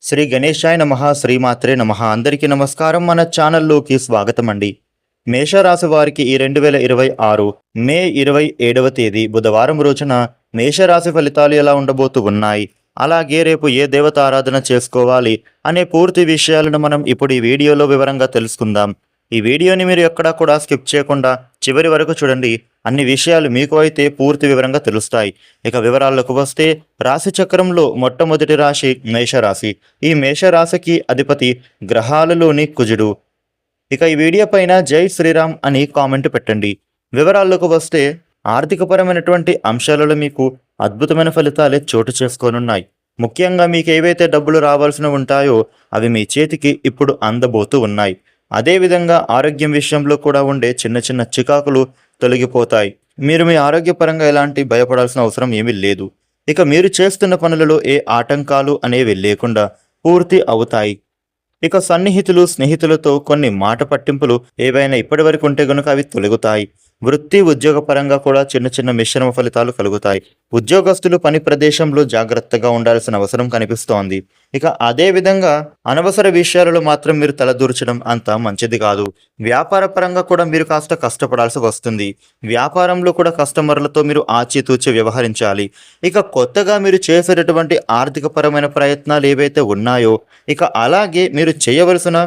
శ్రీ గణేశాయ నమః శ్రీమాత్రే నమః అందరికీ నమస్కారం. మన ఛానల్లోకి స్వాగతం అండి. మేషరాశి వారికి ఈ 2026 మే 27వ తేదీ బుధవారం రోజున మేషరాశి ఫలితాలు ఎలా ఉండబోతూ ఉన్నాయి, అలాగే రేపు ఏ దేవత ఆరాధన చేసుకోవాలి అనే పూర్తి విషయాలను మనం ఇప్పుడు ఈ వీడియోలో వివరంగా తెలుసుకుందాం. ఈ వీడియోని మీరు ఎక్కడా కూడా స్కిప్ చేయకుండా చివరి వరకు చూడండి. అన్ని విషయాలు మీకు అయితే పూర్తి వివరంగా తెలుస్తాయి. ఇక వివరాల్లోకి వస్తే, రాశి చక్రంలో మొట్టమొదటి రాశి మేషరాశి. ఈ మేషరాశికి అధిపతి గ్రహాలలోని కుజుడు. ఇక ఈ వీడియో పైన జై శ్రీరామ్ అని కామెంట్ పెట్టండి. వివరాల్లోకి వస్తే, ఆర్థికపరమైనటువంటి అంశాలలో మీకు అద్భుతమైన ఫలితాలే చోటు చేసుకోనున్నాయి. ముఖ్యంగా మీకు ఏవైతే డబ్బులు రావాల్సి ఉంటాయో అవి మీ చేతికి ఇప్పుడు అందబోతూ ఉన్నాయి. అదేవిధంగా ఆరోగ్యం విషయంలో కూడా ఉండే చిన్న చిన్న చికాకులు తొలగిపోతాయి. మీరు మీ ఆరోగ్యపరంగా ఎలాంటి భయపడాల్సిన అవసరం ఏమీ లేదు. ఇక మీరు చేస్తున్న పనులలో ఏ ఆటంకాలు అనేవి లేకుండా పూర్తి అవుతాయి. ఇక సన్నిహితులు స్నేహితులతో కొన్ని మాట పట్టింపులు ఏవైనా ఇప్పటి వరకు ఉంటే గనుక అవి తొలగుతాయి. వృత్తి ఉద్యోగ పరంగా కూడా చిన్న చిన్న మిశ్రమ ఫలితాలు కలుగుతాయి. ఉద్యోగస్తులు పని ప్రదేశంలో జాగ్రత్తగా ఉండాల్సిన అవసరం కనిపిస్తోంది. ఇక అదే విధంగా అనవసర విషయాలలో మాత్రం మీరు తలదూర్చడం అంత మంచిది కాదు. వ్యాపార పరంగా కూడా మీరు కాస్త కష్టపడాల్సి వస్తుంది. వ్యాపారంలో కూడా కస్టమర్లతో మీరు ఆచితూచి వ్యవహరించాలి. ఇక కొత్తగా మీరు చేసేటటువంటి ఆర్థిక పరమైన ప్రయత్నాలు ఏవైతే ఉన్నాయో, ఇక అలాగే మీరు చేయవలసిన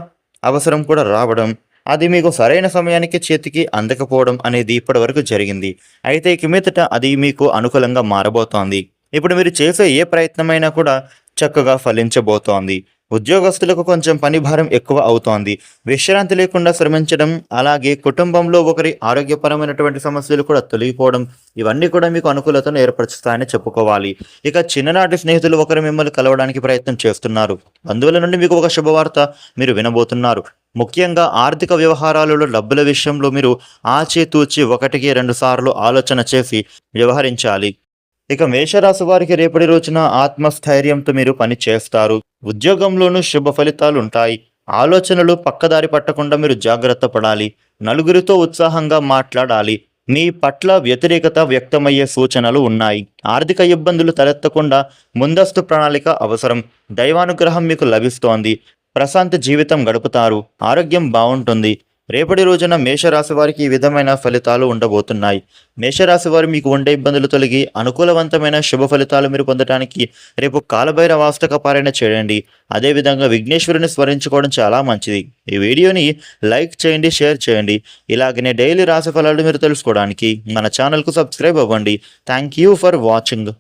అవసరం కూడా రావడం, అది మీకు సరైన సమయానికి చేతికి అందకపోవడం అనేది ఇప్పటివరకు జరిగింది. అయితే ఇక మీదట అది మీకు అనుకూలంగా మారబోతోంది. ఇప్పుడు మీరు చేసే ఏ ప్రయత్నమైనా కూడా చక్కగా ఫలించబోతోంది. ఉద్యోగస్తులకు కొంచెం పని భారం ఎక్కువ అవుతోంది. విశ్రాంతి లేకుండా శ్రమించడం, అలాగే కుటుంబంలో ఒకరి ఆరోగ్యపరమైనటువంటి సమస్యలు కూడా తొలగిపోవడం, ఇవన్నీ కూడా మీకు అనుకూలతను ఏర్పరుస్తాయని చెప్పుకోవాలి. ఇక చిన్ననాటి స్నేహితులు ఒకరు మిమ్మల్ని కలవడానికి ప్రయత్నం చేస్తున్నారు. బంధువుల నుండి మీకు ఒక శుభవార్త మీరు వినబోతున్నారు. ముఖ్యంగా ఆర్థిక వ్యవహారాలలో డబ్బుల విషయంలో మీరు ఆచితూచి 1-2 సార్లు ఆలోచన చేసి వ్యవహరించాలి. ఇక మేషరాశి వారికి రేపటి రోజున ఆత్మస్థైర్యంతో మీరు పని చేస్తారు. ఉద్యోగంలోనూ శుభ ఫలితాలు ఉంటాయి. ఆలోచనలు పక్కదారి పట్టకుండా మీరు జాగ్రత్త పడాలి. నలుగురితో ఉత్సాహంగా మాట్లాడాలి. మీ పట్ల వ్యతిరేకత వ్యక్తమయ్యే సూచనలు ఉన్నాయి. ఆర్థిక ఇబ్బందులు తలెత్తకుండా ముందస్తు ప్రణాళిక అవసరం. దైవానుగ్రహం మీకు లభిస్తోంది. ప్రశాంత జీవితం గడుపుతారు. ఆరోగ్యం బాగుంటుంది. రేపటి రోజున మేషరాశి వారికి ఈ విధమైన ఫలితాలు ఉండబోతున్నాయి. మేషరాశి వారు మీకు ఉండే ఇబ్బందులు తొలగి అనుకూలవంతమైన శుభ ఫలితాలు మీరు పొందడానికి రేపు కాలభైరవాష్టక పారాయణ చేయండి. అదేవిధంగా విఘ్నేశ్వరుని స్మరించుకోవడం చాలా మంచిది. ఈ వీడియోని లైక్ చేయండి, షేర్ చేయండి. ఇలాగనే డైలీ రాశి ఫలాలు మీరు తెలుసుకోవడానికి మన ఛానల్కు సబ్స్క్రైబ్ అవ్వండి. Thank you for watching.